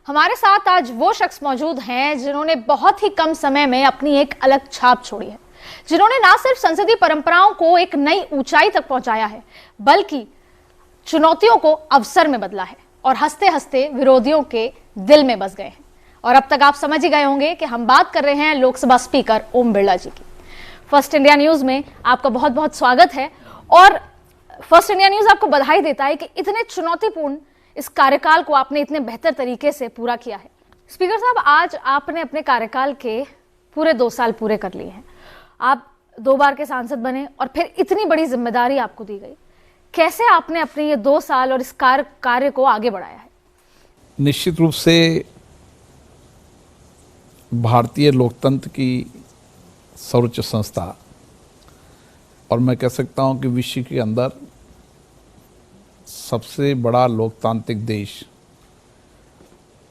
हमारे साथ आज वो शख्स मौजूद हैं जिन्होंने बहुत ही कम समय में अपनी एक अलग छाप छोड़ी है, जिन्होंने ना सिर्फ संसदीय परंपराओं को एक नई ऊंचाई तक पहुंचाया है, बल्कि चुनौतियों को अवसर में बदला है और हंसते हंसते विरोधियों के दिल में बस गए हैं। और अब तक आप समझ ही गए होंगे कि हम बात कर रहे हैं लोकसभा स्पीकर ओम बिरला जी की। फर्स्ट इंडिया न्यूज में आपका बहुत बहुत स्वागत है और फर्स्ट इंडिया न्यूज आपको बधाई देता है कि इतने चुनौतीपूर्ण इस कार्यकाल को आपने इतने बेहतर तरीके से पूरा किया है। स्पीकर साहब, आज आपने अपने कार्यकाल के पूरे 2 साल पूरे कर लिए हैं। आप 2 बार के सांसद बने और फिर इतनी बड़ी जिम्मेदारी आपको दी गई। कैसे आपने अपने ये 2 साल और इस कार्य को आगे बढ़ाया है? निश्चित रूप से भारतीय लोकतंत्र की सर्वोच्च संस्था और मैं कह सकता हूं कि विश्व के अंदर सबसे बड़ा लोकतांत्रिक देश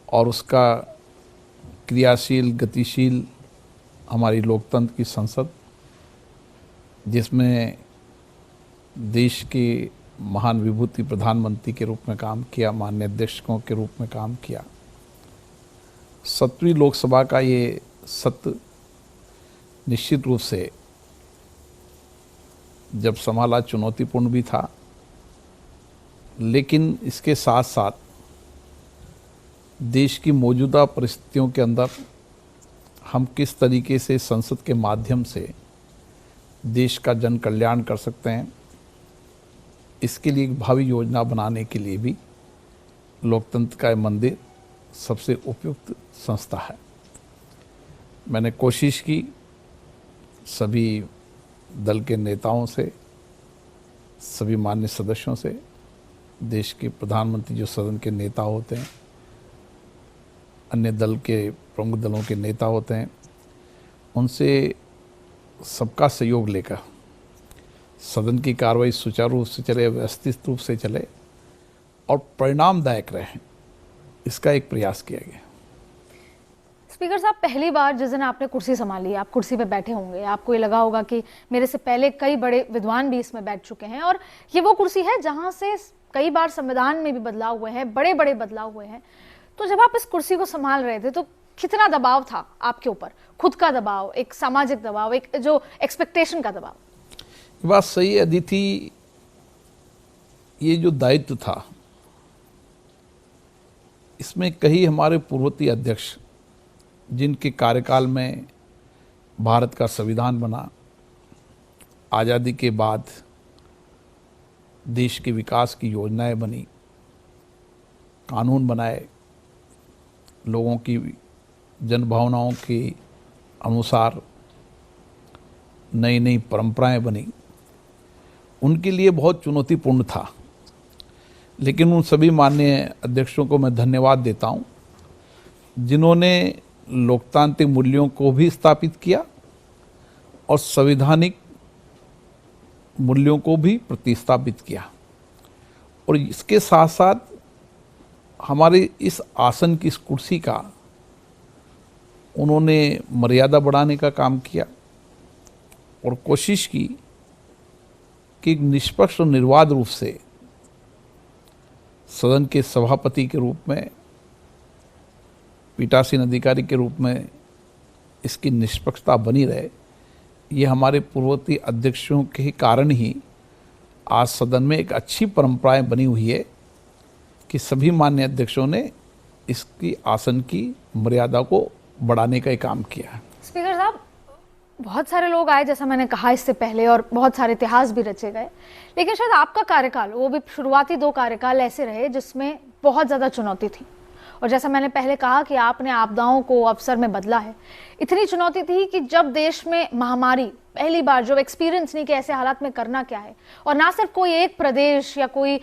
और उसका क्रियाशील गतिशील हमारी लोकतंत्र की संसद, जिसमें देश के महान विभूति प्रधानमंत्री के रूप में काम किया, माननीय अध्यक्षों के रूप में काम किया। 7वीं लोकसभा का ये सत्र निश्चित रूप से जब संभाला चुनौतीपूर्ण भी था, लेकिन इसके साथ साथ देश की मौजूदा परिस्थितियों के अंदर हम किस तरीके से संसद के माध्यम से देश का जन कल्याण कर सकते हैं, इसके लिए एक भावी योजना बनाने के लिए भी लोकतंत्र का मंदिर सबसे उपयुक्त संस्था है। मैंने कोशिश की सभी दल के नेताओं से, सभी मान्य सदस्यों से, देश के प्रधानमंत्री जो सदन के नेता होते हैं, अन्य दल के प्रमुख दलों के नेता होते हैं, उनसे सबका सहयोग लेकर सदन की कार्रवाई सुचारू रूप से चले, व्यवस्थित रूप से चले और परिणामदायक रहे, इसका एक प्रयास किया गया। स्पीकर साहब, पहली बार जिस दिन आपने कुर्सी संभाली, आप कुर्सी पे बैठे होंगे, आपको ये लगा होगा कि मेरे से पहले कई बड़े विद्वान भी इसमें बैठ चुके हैं और ये वो कुर्सी है जहां से कई बार संविधान में भी बदलाव हुए हैं, बड़े बड़े बदलाव हुए हैं। तो जब आप इस कुर्सी को संभाल रहे थे तो कितना दबाव था आपके ऊपर? खुद का दबाव, एक सामाजिक दबाव, एक जो एक्सपेक्टेशन का दबाव? ये बात सही है अदिति, ये जो दायित्व था इसमें कई हमारे पूर्ववर्ती अध्यक्ष जिनके कार्यकाल में भारत का संविधान बना, आज़ादी के बाद देश के विकास की योजनाएं बनी, कानून बनाए, लोगों की जनभावनाओं के अनुसार नई नई परंपराएं बनी, उनके लिए बहुत चुनौतीपूर्ण था। लेकिन उन सभी माननीय अध्यक्षों को मैं धन्यवाद देता हूं जिन्होंने लोकतांत्रिक मूल्यों को भी स्थापित किया और संवैधानिक मूल्यों को भी प्रतिस्थापित किया। और इसके साथ साथ हमारे इस आसन की, इस कुर्सी का उन्होंने मर्यादा बढ़ाने का काम किया और कोशिश की कि निष्पक्ष और निर्वाध रूप से सदन के सभापति के रूप में, पीठासीन अधिकारी के रूप में इसकी निष्पक्षता बनी रहे। ये हमारे पूर्ववर्ती अध्यक्षों के कारण ही आज सदन में एक अच्छी परंपराएं बनी हुई है कि सभी माननीय अध्यक्षों ने इसकी आसन की मर्यादा को बढ़ाने का काम किया है। स्पीकर साहब, बहुत सारे लोग आए, जैसा मैंने कहा इससे पहले, और बहुत सारे इतिहास भी रचे गए, लेकिन शायद आपका कार्यकाल, वो भी शुरुआती 2 कार्यकाल ऐसे रहे जिसमें बहुत ज़्यादा चुनौती थी। और जैसा मैंने पहले कहा कि आपने आपदाओं को अवसर में बदला है। इतनी चुनौती थी कि जब देश में महामारी पहली बार, जो एक्सपीरियंस नहीं कि ऐसे हालात में करना क्या है, और ना सिर्फ कोई एक प्रदेश या कोई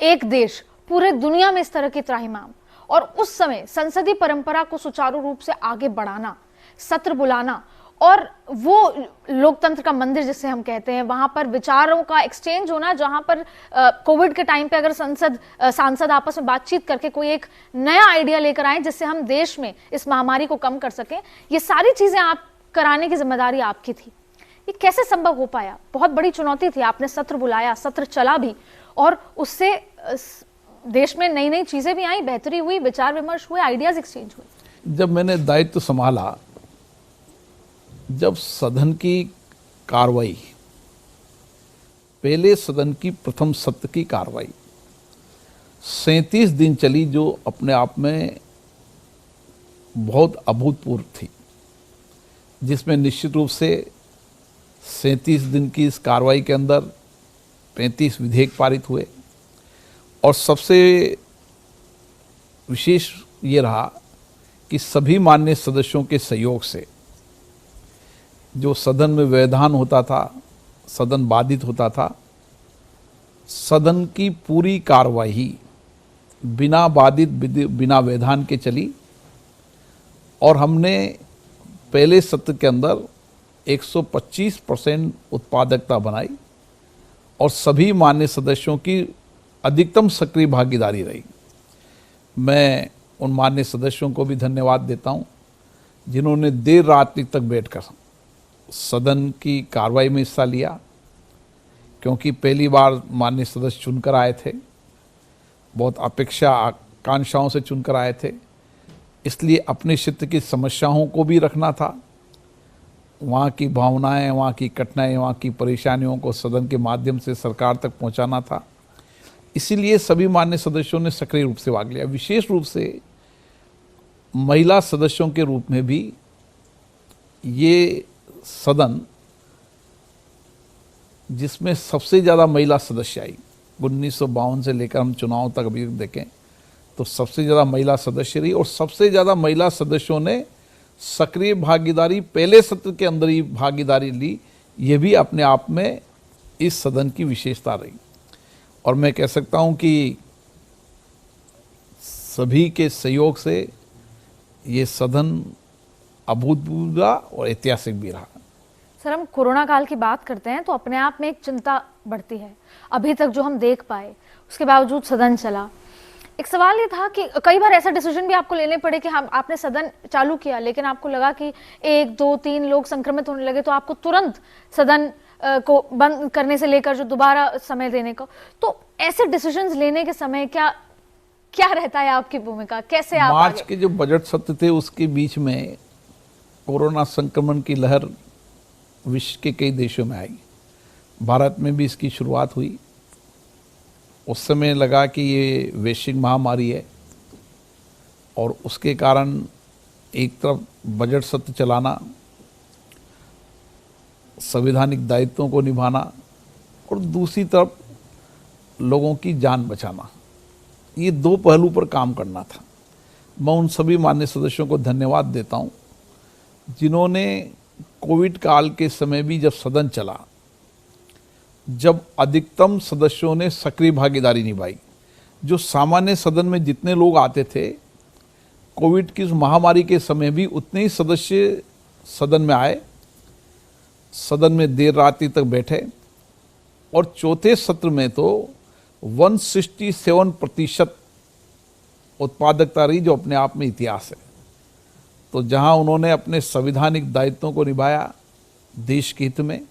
एक देश, पूरे दुनिया में इस तरह की त्राहिमाम, और उस समय संसदीय परंपरा को सुचारू रूप से आगे बढ़ाना, सत्र बुलाना और वो लोकतंत्र का मंदिर जिसे हम कहते हैं, वहां पर विचारों का एक्सचेंज होना, जहां पर कोविड के टाइम पे अगर सांसद आपस में बातचीत करके कोई एक नया आइडिया लेकर आए जिससे हम देश में इस महामारी को कम कर सकें, ये सारी चीजें आप कराने की जिम्मेदारी आपकी थी। ये कैसे संभव हो पाया? बहुत बड़ी चुनौती थी। आपने सत्र बुलाया, सत्र चला भी, और उससे देश में नई नई चीजें भी आई, बेहतरी हुई, विचार विमर्श हुए, आइडियाज एक्सचेंज हुए। जब मैंने दायित्व संभाला, जब सदन की कार्रवाई, पहले सदन की प्रथम सत्र की कार्रवाई 37 दिन चली, जो अपने आप में बहुत अभूतपूर्व थी, जिसमें निश्चित रूप से 37 दिन की इस कार्रवाई के अंदर 35 विधेयक पारित हुए, और सबसे विशेष ये रहा कि सभी माननीय सदस्यों के सहयोग से जो सदन में व्यवधान होता था, सदन बाधित होता था, सदन की पूरी कार्यवाही बिना बाधित, बिना व्यवधान के चली। और हमने पहले सत्र के अंदर 125% उत्पादकता बनाई और सभी माननीय सदस्यों की अधिकतम सक्रिय भागीदारी रही। मैं उन माननीय सदस्यों को भी धन्यवाद देता हूं जिन्होंने देर रात तक बैठकर सदन की कार्रवाई में हिस्सा लिया, क्योंकि पहली बार माननीय सदस्य चुनकर आए थे, बहुत अपेक्षा आकांक्षाओं से चुनकर आए थे, इसलिए अपने क्षेत्र की समस्याओं को भी रखना था, वहाँ की भावनाएं, वहाँ की कठिनाई, वहाँ की परेशानियों को सदन के माध्यम से सरकार तक पहुँचाना था। इसीलिए सभी माननीय सदस्यों ने सक्रिय रूप से भाग लिया। विशेष रूप से महिला सदस्यों के रूप में भी ये सदन, जिसमें सबसे ज़्यादा महिला सदस्य आई, 1952 से लेकर हम चुनाव तक अभी देखें तो सबसे ज़्यादा महिला सदस्य रही, और सबसे ज़्यादा महिला सदस्यों ने सक्रिय भागीदारी, पहले सत्र के अंदर ही भागीदारी ली। ये भी अपने आप में इस सदन की विशेषता रही, और मैं कह सकता हूँ कि सभी के सहयोग से ये सदन अभूतपूर्व और ऐतिहासिक भी रहा। सर, हम कोरोना काल की बात करते हैं तो अपने आप में एक चिंता बढ़ती है। अभी तक जो हम देख पाए, उसके बावजूद सदन चला। एक सवाल ये था कि कई बार ऐसा डिसीजन भी आपको लेने पड़े कि हम, आपने सदन चालू किया लेकिन आपको लगा कि 1, 2, 3 लोग संक्रमित होने लगे, तो आपको तुरंत सदन को बंद करने से लेकर जो दोबारा समय देने का, तो ऐसे डिसीजंस लेने के समय क्या रहता है आपकी भूमिका, कैसे आप मार्च के जो बजट सत्र थे उसके बीच में कोरोना संक्रमण की लहर विश्व के कई देशों में आई, भारत में भी इसकी शुरुआत हुई। उस समय लगा कि ये वैश्विक महामारी है, और उसके कारण एक तरफ बजट सत्र चलाना, संवैधानिक दायित्वों को निभाना, और दूसरी तरफ लोगों की जान बचाना, ये दो पहलू पर काम करना था। मैं उन सभी माननीय सदस्यों को धन्यवाद देता हूं जिन्होंने कोविड काल के समय भी, जब सदन चला, जब अधिकतम सदस्यों ने सक्रिय भागीदारी निभाई। जो सामान्य सदन में जितने लोग आते थे, कोविड की उस महामारी के समय भी उतने ही सदस्य सदन में आए, सदन में देर रात तक बैठे, और चौथे सत्र में तो 167% उत्पादकता रही, जो अपने आप में इतिहास है। तो जहां उन्होंने अपने संवैधानिक दायित्वों को निभाया देश के हित में,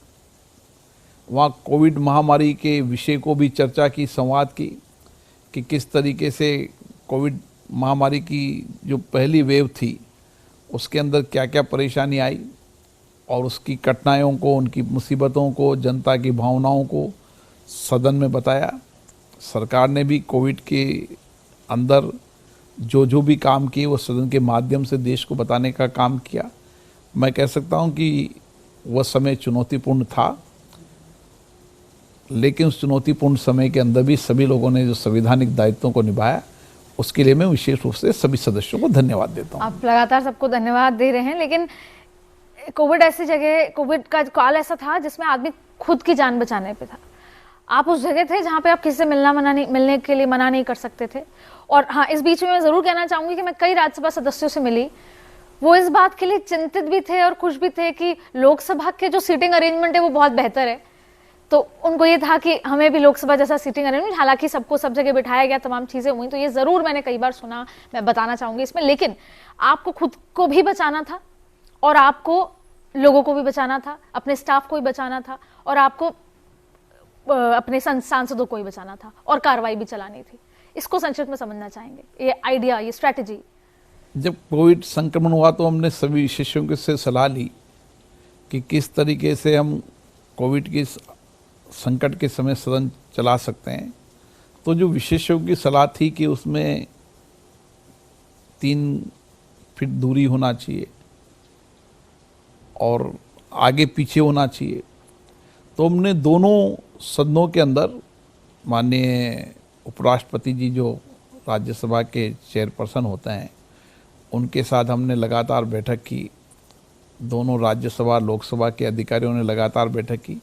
वहाँ कोविड महामारी के विषय को भी चर्चा की, संवाद की, कि किस तरीके से कोविड महामारी की जो पहली वेव थी उसके अंदर क्या क्या परेशानी आई, और उसकी कठिनाइयों को, उनकी मुसीबतों को, जनता की भावनाओं को सदन में बताया। सरकार ने भी कोविड के अंदर जो भी काम किए वो सदन के माध्यम से देश को बताने का काम किया। मैं कह सकता हूं कि वह समय चुनौतीपूर्ण था, लेकिन उस चुनौतीपूर्ण समय के अंदर भी सभी लोगों ने जो संवैधानिक दायित्वों को निभाया, उसके लिए मैं विशेष रूप से सभी सदस्यों को धन्यवाद देता हूं। आप लगातार सबको धन्यवाद दे रहे हैं, लेकिन कोविड ऐसी जगह, कोविड का काल ऐसा था जिसमें आदमी खुद की जान बचाने पे था। आप उस जगह थे जहां पे आप किसी से मिलने के लिए मना नहीं कर सकते थे। और हाँ, इस बीच में मैं जरूर कहना चाहूंगी कि मैं कई राज्यसभा सदस्यों से मिली, वो इस बात के लिए चिंतित भी थे और खुश भी थे कि लोकसभा के जो सीटिंग अरेंजमेंट है वो बहुत बेहतर है। तो उनको ये था कि हमें भी लोकसभा जैसा सीटिंग अरेंजमेंट, हालांकि सबको सब जगह बिठाया गया, तमाम चीजें हुई, तो ये जरूर मैंने कई बार सुना, मैं बताना चाहूंगी इसमें। लेकिन आपको खुद को भी बचाना था, और आपको लोगों को भी बचाना था, अपने स्टाफ को भी बचाना था, और आपको अपने सांसदों को ही बचाना था, और कार्रवाई भी चलानी थी। इसको संक्षिप्त में समझना चाहेंगे, ये आइडिया, ये स्ट्रैटेजी। जब कोविड संक्रमण हुआ तो हमने सभी विशेषज्ञों से सलाह ली कि किस तरीके से हम कोविड की संकट के समय सदन चला सकते हैं। तो जो विशेषज्ञों की सलाह थी कि उसमें 3 फीट दूरी होना चाहिए और आगे पीछे होना चाहिए। तो हमने दोनों सदनों के अंदर माननीय उपराष्ट्रपति जी जो राज्यसभा के चेयरपर्सन होते हैं उनके साथ हमने लगातार बैठक की। दोनों राज्यसभा लोकसभा के अधिकारियों ने लगातार बैठक की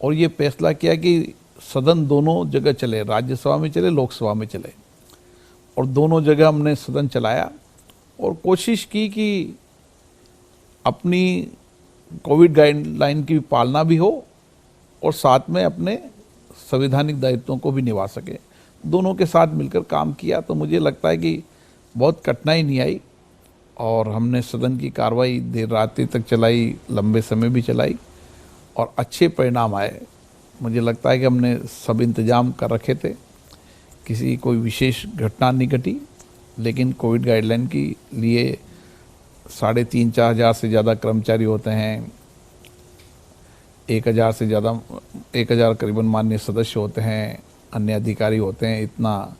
और ये फैसला किया कि सदन दोनों जगह चले, राज्यसभा में चले, लोकसभा में चले। और दोनों जगह हमने सदन चलाया और कोशिश की कि अपनी कोविड गाइडलाइन की पालना भी हो और साथ में अपने संवैधानिक दायित्वों को भी निभा सके। दोनों के साथ मिलकर काम किया तो मुझे लगता है कि बहुत कठिनाई नहीं आई और हमने सदन की कार्रवाई देर रात्रि तक चलाई, लंबे समय भी चलाई और अच्छे परिणाम आए। मुझे लगता है कि हमने सब इंतजाम कर रखे थे, किसी कोई विशेष घटना नहीं घटी, लेकिन कोविड गाइडलाइन के लिए 3,500-4 हज़ार से ज़्यादा कर्मचारी होते हैं, 1,000 से ज़्यादा 1,000 करीबन माननीय सदस्य होते हैं, अन्य अधिकारी होते हैं। इतना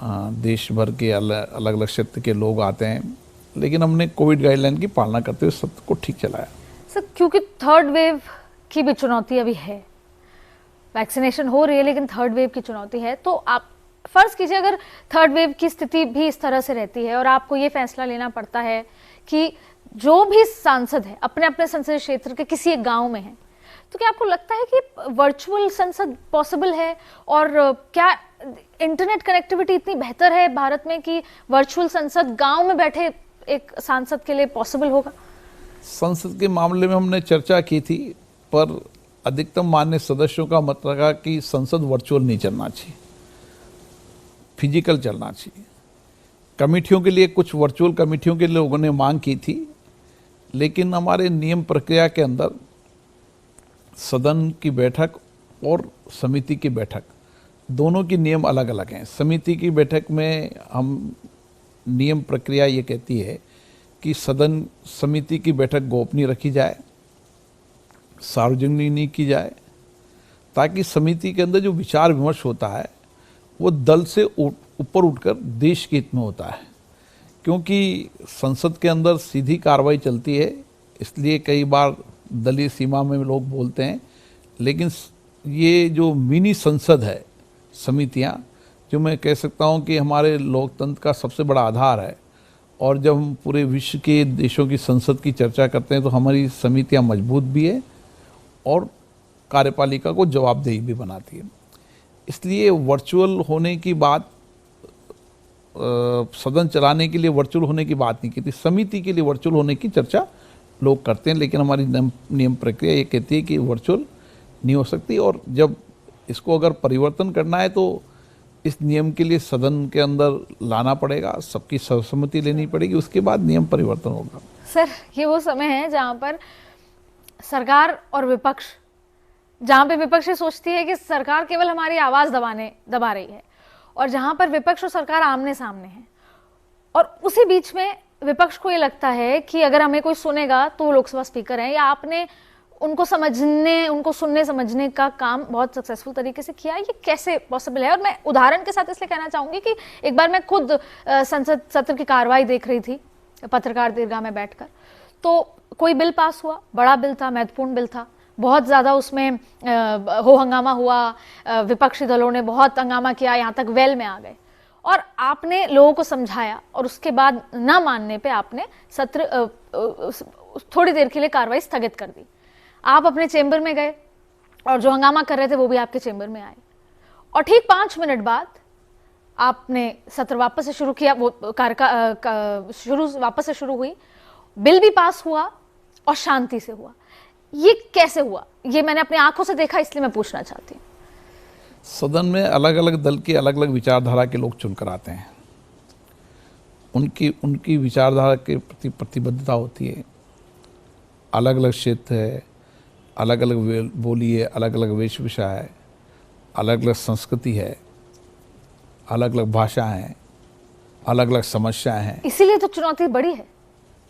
देश भर के अलग अलग क्षेत्र के लोग आते हैं, लेकिन हमने कोविड गाइडलाइन की पालना करते हुए सब को ठीक चलाया। सर, क्योंकि थर्ड वेव की भी चुनौती अभी है, वैक्सीनेशन हो रही है लेकिन थर्ड वेव की चुनौती है, तो आप फर्ज कीजिए अगर थर्ड वेव की स्थिति भी इस तरह से रहती है और आपको ये फैसला लेना पड़ता है कि जो भी सांसद है अपने अपने संसदीय क्षेत्र के किसी एक गांव में है, तो क्या आपको लगता है कि वर्चुअल संसद पॉसिबल है? और क्या इंटरनेट कनेक्टिविटी इतनी बेहतर है भारत में कि वर्चुअल संसद गांव में बैठे एक सांसद के लिए पॉसिबल होगा? संसद के मामले में हमने चर्चा की थी, पर अधिकतम मान्य सदस्यों का मत रहा कि संसद वर्चुअल नहीं चलना चाहिए, फिजिकल चलना चाहिए। कमेटियों के लिए, कुछ वर्चुअल कमेटियों के लिए लोगों ने मांग की थी, लेकिन हमारे नियम प्रक्रिया के अंदर सदन की बैठक और समिति की बैठक दोनों की नियम अलग अलग हैं। समिति की बैठक में हम नियम प्रक्रिया ये कहती है कि सदन समिति की बैठक गोपनीय रखी जाए, सार्वजनिक नहीं की जाए, ताकि समिति के अंदर जो विचार विमर्श होता है वो दल से ऊपर उठकर देश के हित में होता है। क्योंकि संसद के अंदर सीधी कार्रवाई चलती है, इसलिए कई बार दलीय सीमा में लोग बोलते हैं, लेकिन ये जो मिनी संसद है, समितियां, जो मैं कह सकता हूं कि हमारे लोकतंत्र का सबसे बड़ा आधार है। और जब हम पूरे विश्व के देशों की संसद की चर्चा करते हैं तो हमारी समितियां मजबूत भी है और कार्यपालिका को जवाबदेही भी बनाती है। इसलिए वर्चुअल होने की बात, सदन चलाने के लिए वर्चुअल होने की बात नहीं की थी। समिति के लिए वर्चुअल होने की चर्चा लोग करते हैं, लेकिन हमारी नियम प्रक्रिया ये कहती है कि वर्चुअल नहीं हो सकती। और जब इसको अगर परिवर्तन करना है तो इस नियम के लिए सदन के अंदर लाना पड़ेगा, सबकी सहमति लेनी पड़ेगी, उसके बाद नियम परिवर्तन होगा। सर, ये वो समय है जहाँ पर सरकार और विपक्ष, जहाँ पे विपक्ष सोचती है कि सरकार केवल हमारी आवाज़ दबा रही है, और जहाँ पर विपक्ष और सरकार आमने सामने हैं, और उसी बीच में विपक्ष को ये लगता है कि अगर हमें कोई सुनेगा तो वो लोकसभा स्पीकर है, या आपने उनको सुनने समझने का काम बहुत सक्सेसफुल तरीके से किया। ये कैसे पॉसिबल है? और मैं उदाहरण के साथ इसलिए कहना चाहूंगी कि एक बार मैं खुद संसद सत्र की कार्रवाई देख रही थी पत्रकार दीर्घा में बैठकर, तो कोई बिल पास हुआ, बड़ा बिल था, महत्वपूर्ण बिल था, बहुत ज़्यादा उसमें हो हंगामा हुआ, विपक्षी दलों ने बहुत हंगामा किया, यहाँ तक वेल में आ गए, और आपने लोगों को समझाया और उसके बाद न मानने पे आपने सत्र थोड़ी देर के लिए कार्रवाई स्थगित कर दी। आप अपने चेंबर में गए और जो हंगामा कर रहे थे वो भी आपके चेंबर में आए, और ठीक 5 मिनट बाद आपने सत्र वापस से शुरू किया, वो वापस से शुरू हुई, बिल भी पास हुआ और शांति से हुआ। ये कैसे हुआ? ये मैंने अपनी आंखों से देखा, इसलिए मैं पूछना चाहती हूँ। सदन में अलग अलग दल के अलग अलग विचारधारा के लोग चुनकर आते हैं, उनकी विचारधारा के प्रति प्रतिबद्धता होती है। अलग अलग क्षेत्र है, अलग अलग बोली है, अलग अलग वेशभूषा है, अलग अलग संस्कृति है, अलग अलग भाषाएं हैं, अलग अलग समस्याएं हैं। इसीलिए तो चुनौती बड़ी है।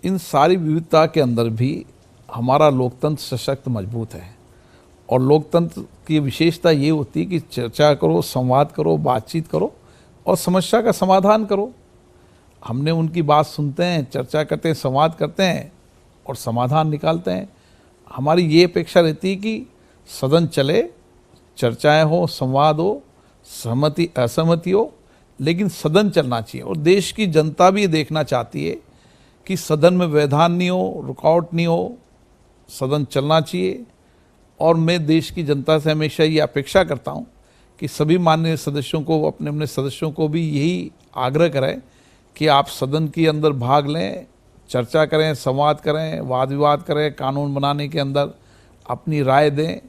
इन सारी विविधता के अंदर भी हमारा लोकतंत्र सशक्त मजबूत है। और लोकतंत्र की विशेषता ये होती है कि चर्चा करो, संवाद करो, बातचीत करो और समस्या का समाधान करो। हमने उनकी बात सुनते हैं, चर्चा करते हैं, संवाद करते हैं और समाधान निकालते हैं। हमारी ये अपेक्षा रहती है कि सदन चले, चर्चाएं हो, संवाद हो, सहमति असहमति हो, लेकिन सदन चलना चाहिए। और देश की जनता भी ये देखना चाहती है कि सदन में व्यवधान नहीं हो, रुकावट नहीं हो, सदन चलना चाहिए। और मैं देश की जनता से हमेशा ये अपेक्षा करता हूँ कि सभी माननीय सदस्यों को, अपने अपने सदस्यों को भी यही आग्रह करें कि आप सदन के अंदर भाग लें, चर्चा करें, संवाद करें, वाद विवाद करें, कानून बनाने के अंदर अपनी राय दें।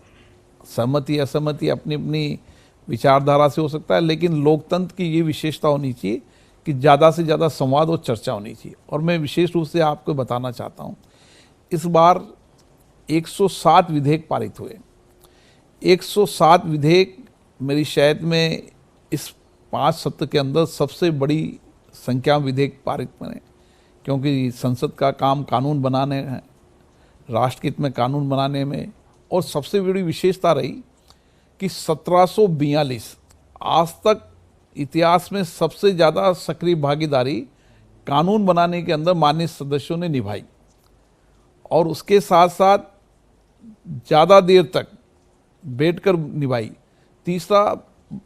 सहमति असहमति अपनी अपनी विचारधारा से हो सकता है, लेकिन लोकतंत्र की ये विशेषता होनी चाहिए कि ज़्यादा से ज़्यादा संवाद और चर्चा होनी चाहिए। और मैं विशेष रूप से आपको बताना चाहता हूँ, इस बार 107 विधेयक पारित हुए। 107 विधेयक मेरी शायद में इस 5 सत्र के अंदर सबसे बड़ी संख्या में विधेयक पारित बने, क्योंकि संसद का काम कानून बनाने है, राष्ट्र के हित में कानून बनाने में। और सबसे बड़ी विशेषता रही कि 1742 आज तक इतिहास में सबसे ज़्यादा सक्रिय भागीदारी कानून बनाने के अंदर माननीय सदस्यों ने निभाई। और उसके साथ साथ ज़्यादा देर तक बैठकर निभाई। तीसरा,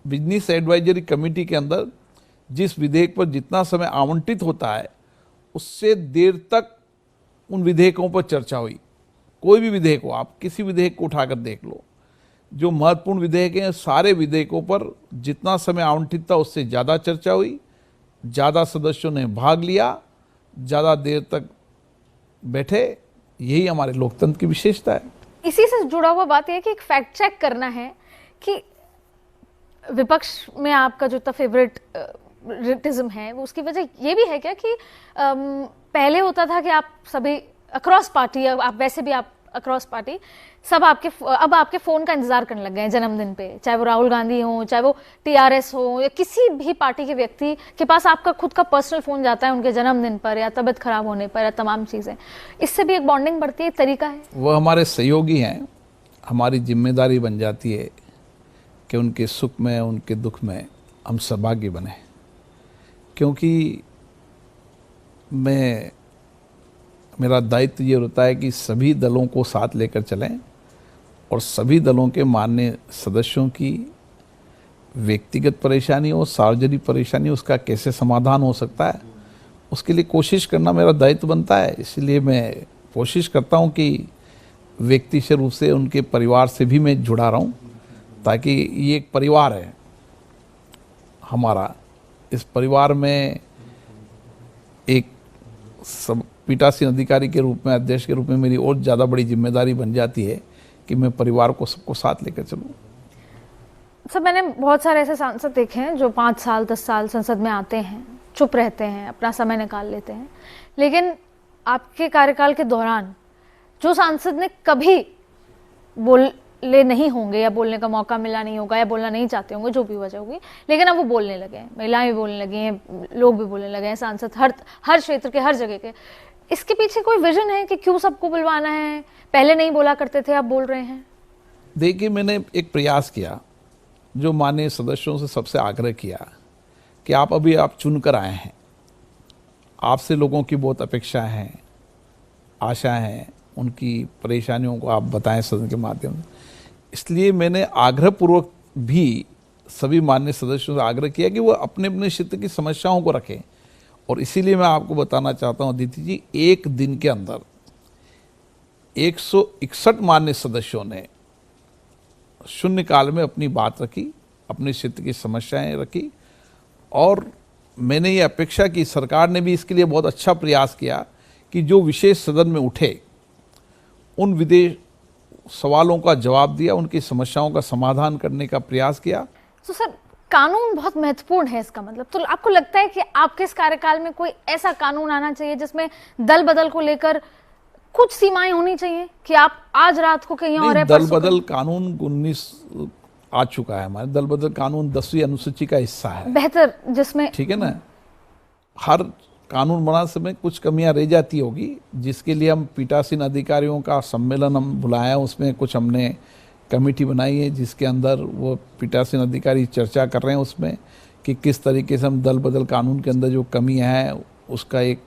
बिजनेस एडवाइजरी कमेटी के अंदर जिस विधेयक पर जितना समय आवंटित होता है, उससे देर तक उन विधेयकों पर चर्चा हुई। कोई भी विधेयक हो, आप किसी विधेयक को उठाकर देख लो, जो महत्वपूर्ण विधेयक हैं, सारे विधेयकों पर जितना समय आवंटित था उससे ज़्यादा चर्चा हुई, ज़्यादा सदस्यों ने भाग लिया, ज़्यादा देर तक बैठे। यही हमारे लोकतंत्र की विशेषता है। इसी से जुड़ा हुआ बात यह है कि एक फैक्ट चेक करना है कि विपक्ष में आपका जो फेवरेटिज्म है, वो उसकी वजह ये भी है क्या कि पहले होता था कि आप सभी अक्रॉस पार्टी, आप वैसे भी आप अक्रॉस पार्टी सब अब आपके फोन का इंतजार करने लग गए हैं जन्मदिन पे, चाहे वो राहुल गांधी हो, चाहे वो टीआरएस हो, या किसी भी पार्टी के व्यक्ति के पास आपका खुद का पर्सनल फोन जाता है उनके जन्मदिन पर या तबीयत खराब होने पर या तमाम चीजें। इससे भी एक बॉन्डिंग बढ़ती है, तरीका है। वो हमारे सहयोगी हैं, हमारी जिम्मेदारी बन जाती है कि उनके सुख में, उनके दुख में हम सहभागी बने। क्योंकि मेरा दायित्व ये होता है कि सभी दलों को साथ लेकर चलें और सभी दलों के माननीय सदस्यों की व्यक्तिगत परेशानी हो, सार्वजनिक परेशानी हो, उसका कैसे समाधान हो सकता है, उसके लिए कोशिश करना मेरा दायित्व बनता है। इसलिए मैं कोशिश करता हूं कि व्यक्तिगत रूप से उनके परिवार से भी मैं जुड़ा रहूं, ताकि ये एक परिवार है हमारा। इस परिवार में एक पीठासीन अधिकारी के रूप में, अध्यक्ष के रूप में मेरी और ज़्यादा बड़ी जिम्मेदारी बन जाती है कि मैं परिवार को सबको साथ लेकर चलूँ। सर, मैंने बहुत सारे ऐसे सांसद देखे हैं जो 5 साल 10 साल संसद में आते हैं, चुप रहते हैं, अपना समय निकाल लेते हैं, लेकिन आपके कार्यकाल के दौरान जो सांसद ने कभी बोले नहीं होंगे या बोलने का मौका मिला नहीं होगा या बोलना नहीं चाहते होंगे, जो भी वजह होगी, लेकिन अब वो बोलने लगे हैं, महिलाएं भी बोलने लगी हैं, लोग भी बोलने लगे हैं, सांसद हर क्षेत्र के, हर जगह के। इसके पीछे कोई विजन है कि क्यों सबको बुलवाना है? पहले नहीं बोला करते थे, अब बोल रहे हैं। देखिए, मैंने एक प्रयास किया, जो माननीय सदस्यों से सबसे आग्रह किया कि आप चुनकर आए हैं, आपसे लोगों की बहुत अपेक्षा है, आशा है, उनकी परेशानियों को आप बताएं सदन के माध्यम से। इसलिए मैंने आग्रहपूर्वक भी सभी माननीय सदस्यों से आग्रह किया कि वो अपने अपने क्षेत्र की समस्याओं को रखें। और इसीलिए मैं आपको बताना चाहता हूं अदिति जी, एक दिन के अंदर 161 माननीय सदस्यों ने शून्यकाल में अपनी बात रखी, अपने क्षेत्र की समस्याएं रखी। और मैंने ये अपेक्षा की, सरकार ने भी इसके लिए बहुत अच्छा प्रयास किया कि जो विशेष सदन में उठे उन विदेश सवालों का जवाब दिया, उनकी समस्याओं का समाधान करने का प्रयास किया। तो सर, कानून बहुत महत्वपूर्ण है इसका मतलब, तो आपको लगता है कि आपके इस कार्यकाल में कोई ऐसा कानून आना चाहिए जिसमें दल बदल को लेकर कुछ सीमाएं होनी चाहिए कि आप आज रात को कहीं और है, दल बदल कानून आ चुका है। हमारे दल बदल कानून 10वीं अनुसूची का हिस्सा है, बेहतर, जिसमें ठीक है ना, हर कानून बनाने समय कुछ कमियां रह जाती होगी, जिसके लिए हम पीठासीन अधिकारियों का सम्मेलन हम बुलाया, उसमें कुछ हमने कमेटी बनाई है जिसके अंदर वो पीठासीन अधिकारी चर्चा कर रहे हैं उसमें कि किस तरीके से हम दल बदल कानून के अंदर जो कमियां हैं उसका एक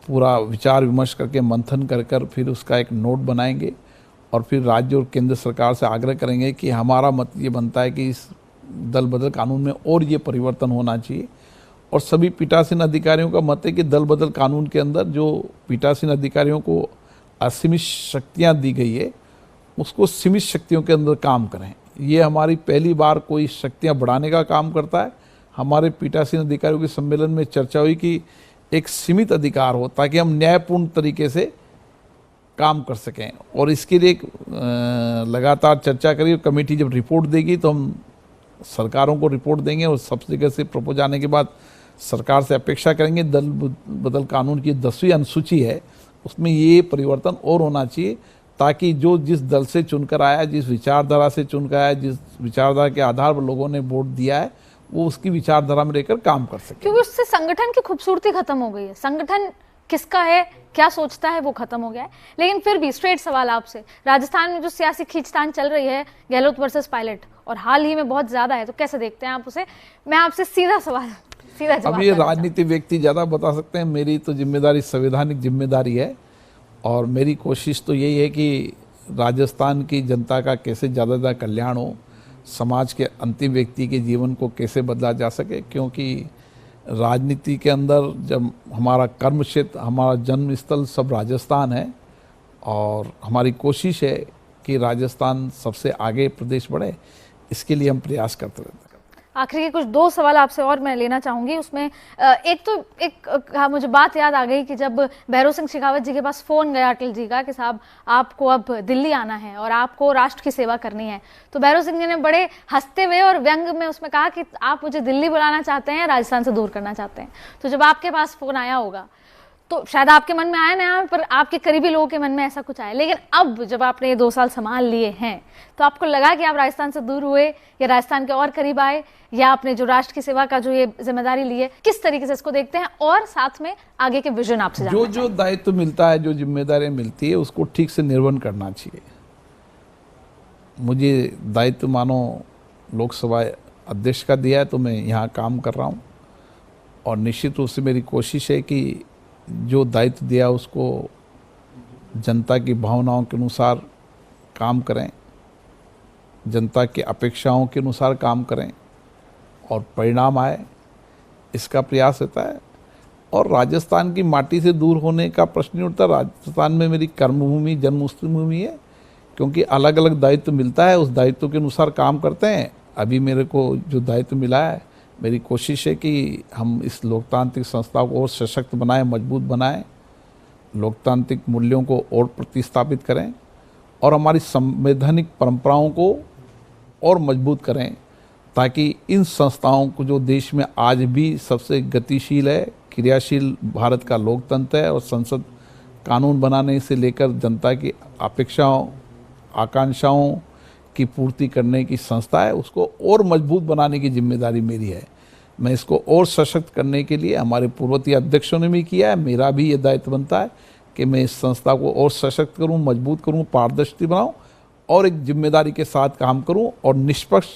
पूरा विचार विमर्श करके मंथन कर फिर उसका एक नोट बनाएंगे और फिर राज्य और केंद्र सरकार से आग्रह करेंगे कि हमारा मत ये बनता है कि इस दल बदल कानून में और ये परिवर्तन होना चाहिए। और सभी पीठासीन अधिकारियों का मत है कि दल बदल कानून के अंदर जो पीठासीन अधिकारियों को असीमित शक्तियां दी गई है उसको सीमित शक्तियों के अंदर काम करें। ये हमारी पहली बार कोई शक्तियां बढ़ाने का काम करता है। हमारे पीठासीन अधिकारियों के सम्मेलन में चर्चा हुई कि एक सीमित अधिकार हो ताकि हम न्यायपूर्ण तरीके से काम कर सकें, और इसके लिए लगातार चर्चा करिए। कमेटी जब रिपोर्ट देगी तो हम सरकारों को रिपोर्ट देंगे और सब जगह से प्रपोज आने के बाद सरकार से अपेक्षा करेंगे दल बदल कानून की 10वीं अनुसूची है उसमें ये परिवर्तन और होना चाहिए ताकि जो जिस दल से चुनकर आया, जिस विचारधारा से चुनकर आया, जिस विचारधारा के आधार पर लोगों ने वोट दिया है वो उसकी विचारधारा में रहकर काम कर सके। क्योंकि उससे संगठन की खूबसूरती खत्म हो गई है, संगठन किसका है, क्या सोचता है, वो खत्म हो गया है। लेकिन फिर भी स्ट्रेट सवाल आपसे, राजस्थान में जो सियासी खींचतान चल रही है गहलोत वर्सेस पायलट और हाल ही में बहुत ज्यादा है, तो कैसे देखते हैं आप उसे? मैं आपसे सीधा जवाब। अब ये राजनीतिक व्यक्ति ज्यादा बता सकते हैं, मेरी तो जिम्मेदारी संवैधानिक जिम्मेदारी है और मेरी कोशिश तो यही है कि राजस्थान की जनता का कैसे ज़्यादा कल्याण हो, समाज के अंतिम व्यक्ति के जीवन को कैसे बदला जा सके। क्योंकि राजनीति के अंदर जब हमारा कर्म क्षेत्र, हमारा जन्म स्थल सब राजस्थान है और हमारी कोशिश है कि राजस्थान सबसे आगे प्रदेश बढ़े, इसके लिए हम प्रयास करते रहते हैं। आखिरी के कुछ 2 सवाल आपसे और मैं लेना चाहूंगी। उसमें एक मुझे बात याद आ गई कि जब भैरव सिंह शेखावत जी के पास फोन गया अटल जी का कि साहब आपको अब दिल्ली आना है और आपको राष्ट्र की सेवा करनी है, तो भैरव सिंह जी ने बड़े हंसते हुए और व्यंग में उसमें कहा कि आप मुझे दिल्ली बुलाना चाहते हैं, राजस्थान से दूर करना चाहते हैं। तो जब आपके पास फोन आया होगा तो शायद आपके मन में आया ना, पर आपके करीबी लोगों के मन में ऐसा कुछ आया। लेकिन अब जब आपने ये 2 साल संभाल लिए हैं तो आपको लगा कि आप राजस्थान से दूर हुए या राजस्थान के और करीब आए, या आपने जो राष्ट्र की सेवा का जो ये जिम्मेदारी ली है, किस तरीके से इसको देखते हैं? और साथ में आगे के विजन आपसे जानना जो दायित्व मिलता है, जो जिम्मेदारियां मिलती है उसको ठीक से निर्वहन करना चाहिए। मुझे दायित्व मानो लोकसभा अध्यक्ष का दिया है तो मैं यहाँ काम कर रहा हूँ और निश्चित रूप से मेरी कोशिश है कि जो दायित्व दिया उसको जनता की भावनाओं के अनुसार काम करें, जनता की अपेक्षाओं के अनुसार काम करें और परिणाम आए, इसका प्रयास रहता है। और राजस्थान की माटी से दूर होने का प्रश्न नहीं उठता। राजस्थान में मेरी कर्मभूमि, जन्मभूमि है, क्योंकि अलग अलग दायित्व मिलता है, उस दायित्व के अनुसार काम करते हैं। अभी मेरे को जो दायित्व मिला है, मेरी कोशिश है कि हम इस लोकतांत्रिक संस्था को और सशक्त बनाएं, मजबूत बनाएं, लोकतांत्रिक मूल्यों को और प्रतिस्थापित करें और हमारी संवैधानिक परंपराओं को और मजबूत करें, ताकि इन संस्थाओं को, जो देश में आज भी सबसे गतिशील है, क्रियाशील भारत का लोकतंत्र है और संसद कानून बनाने से लेकर जनता की अपेक्षाओं, आकांक्षाओं की पूर्ति करने की संस्था है, उसको और मजबूत बनाने की जिम्मेदारी मेरी है। मैं इसको और सशक्त करने के लिए, हमारे पूर्ववर्ती अध्यक्षों ने भी किया है, मेरा भी ये दायित्व बनता है कि मैं इस संस्था को और सशक्त करूं, मजबूत करूं, पारदर्शी बनाऊं और एक जिम्मेदारी के साथ काम करूं और निष्पक्ष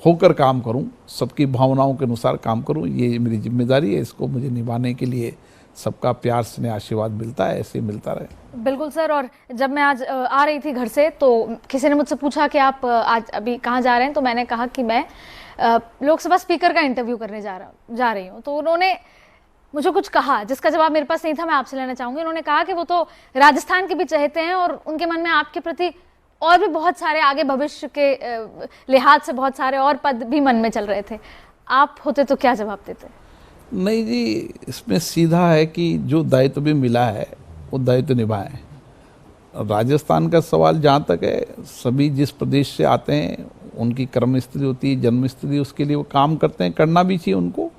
होकर काम करूं, सबकी भावनाओं के अनुसार काम करूं। ये मेरी जिम्मेदारी है, इसको मुझे निभाने के लिए सबका प्यार स्नेह आशीर्वाद मिलता है, ऐसे मिलता रहे। बिल्कुल सर। और जब मैं आज आ रही थी घर से तो किसी ने मुझसे पूछा कि आप आज अभी कहाँ जा रहे हैं, तो मैंने कहा कि मैं लोकसभा स्पीकर का इंटरव्यू करने जा रही हूँ। तो उन्होंने मुझे कुछ कहा जिसका जवाब मेरे पास नहीं था, मैं आपसे लेना चाहूँगी। उन्होंने कहा कि वो तो राजस्थान के भी चहेते हैं और उनके मन में आपके प्रति और भी बहुत सारे आगे भविष्य के लिहाज से बहुत सारे और पद भी मन में चल रहे थे। आप होते तो क्या जवाब देते? नहीं जी, इसमें सीधा है कि जो दायित्व भी मिला है वो दायित्व निभाएं। राजस्थान का सवाल जहाँ तक है, सभी जिस प्रदेश से आते हैं उनकी कर्म स्थिति होती है, जन्म स्थिति, उसके लिए वो काम करते हैं, करना भी चाहिए उनको।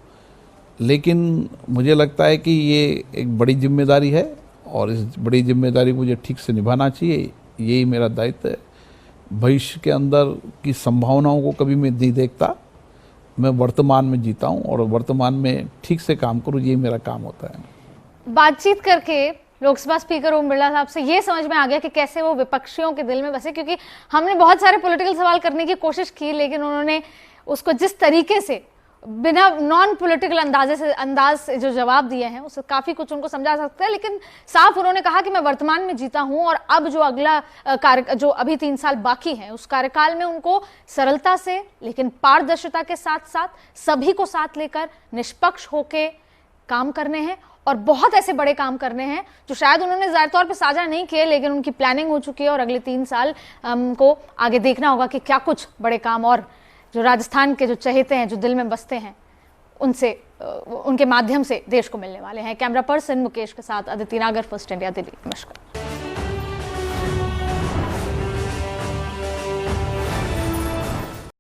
लेकिन मुझे लगता है कि ये एक बड़ी जिम्मेदारी है और इस बड़ी जिम्मेदारी को मुझे ठीक से निभाना चाहिए, यही मेरा दायित्व है। भविष्य के अंदर की संभावनाओं को कभी मैं नहीं देखता। मैं वर्तमान में जीता हूँ और वर्तमान में ठीक से काम करूँ, ये मेरा काम होता है। बातचीत करके लोकसभा स्पीकर ओम बिरला साहब से ये समझ में आ गया कि कैसे वो विपक्षियों के दिल में बसे, क्योंकि हमने बहुत सारे पॉलिटिकल सवाल करने की कोशिश की लेकिन उन्होंने उसको जिस तरीके से बिना नॉन पॉलिटिकल अंदाज से जो जवाब दिए हैं उससे काफी कुछ उनको समझा सकता है। लेकिन साफ उन्होंने कहा कि मैं वर्तमान में जीता हूं और अब जो अगला जो अभी 3 साल बाकी है उस कार्यकाल में उनको सरलता से लेकिन पारदर्शिता के साथ साथ सभी को साथ लेकर निष्पक्ष होके काम करने हैं और बहुत ऐसे बड़े काम करने हैं जो शायद उन्होंने जाहिर तौर पे साझा नहीं किए लेकिन उनकी प्लानिंग हो चुकी है और अगले 3 साल को आगे देखना होगा कि क्या कुछ बड़े काम और जो राजस्थान के जो चहेते हैं, जो दिल में बसते हैं, उनसे उनके माध्यम से देश को मिलने वाले हैं। कैमरा पर्सन मुकेश के साथ अदिति नागर, फर्स्ट इंडिया दिल्ली। नमस्कार।